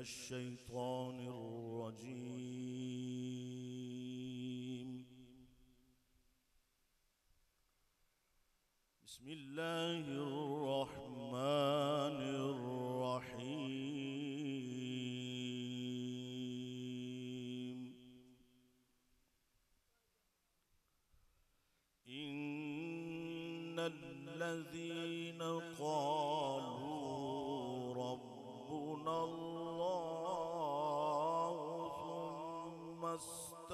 الشيطان الرجيم. بسم الله الرحمن الرحيم. إن الذين قالوا ربنا الله ثم استقاموا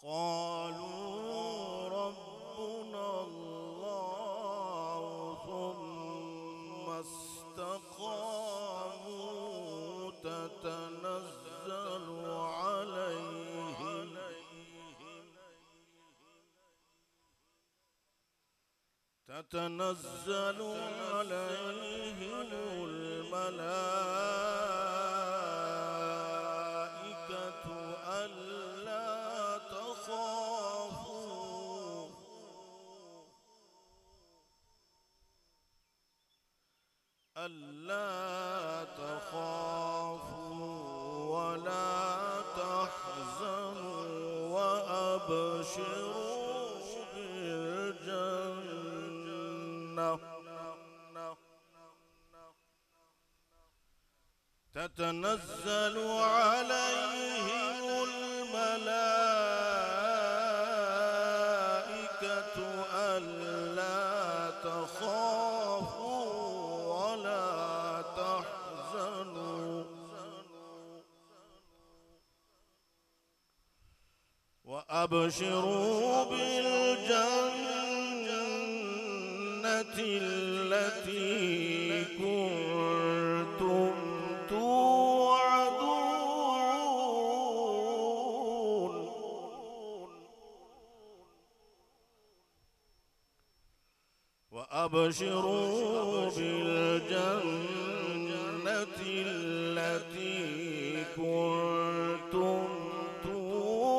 قالوا ربنا الله ثم استقاموا تتنزل عليهم الملائكة ألا تخافوا ولا تحزنوا وأبشروا بالجنة تتنزل عليهم الملائكة ألا تخافوا ولا تحزنوا وأبشروا بالجنة التي كنتم توعدون وأبشروا بالجنة التي كنتم توعدون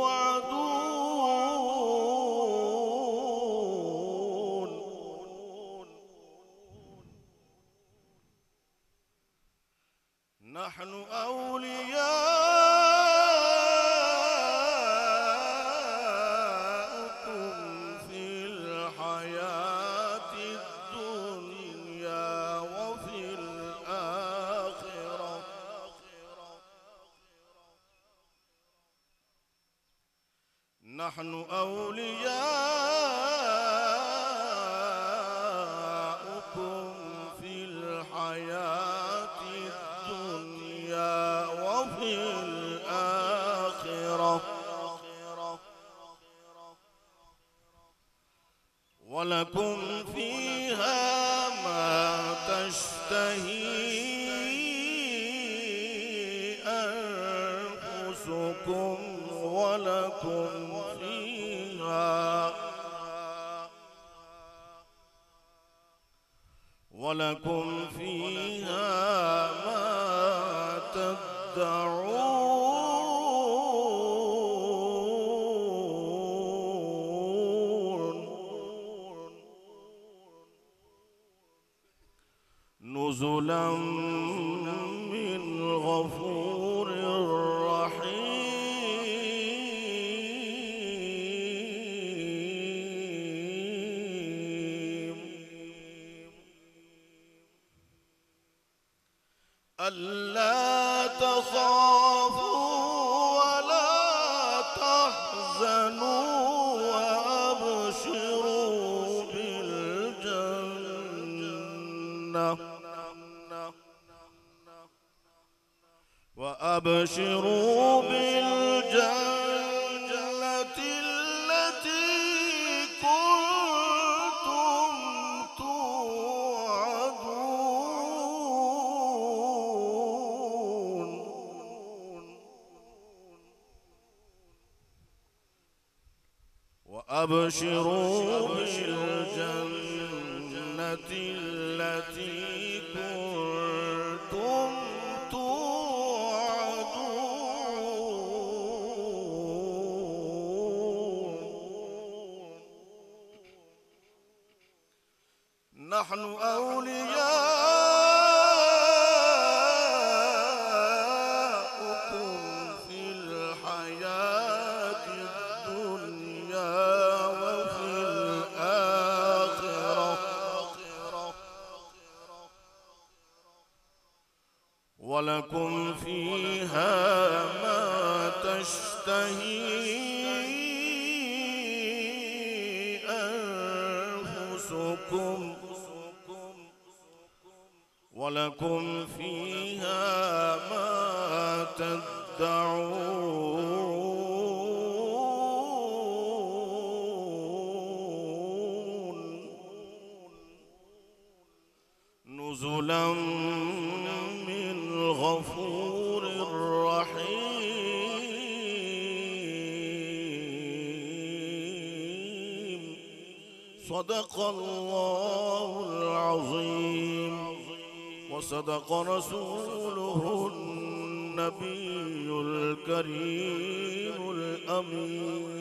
نحن أولياؤكم في الحياة الدنيا وفي الآخرة نحن أولياؤكم في الحياة الدنيا وفي الآخرة ولكم فيها ما تشتهي أنفسكم ولكم فيها ما تدعون نزلا من غفور رحيم. ألا تخافوا ولا تحزنوا وأبشروا بالجنة التي كنتم توعدون وأبشروا بالجنة التي كنتم توعدون نحن أولياؤكم في الحياة الدنيا وفي الآخرة ولكم فيها ما تشتهي أنفسكم ولكم فيها ما تدعون نزلا من غفور رحيم. صدق الله العظيم وصدق رسوله النبي الكريم الأمين.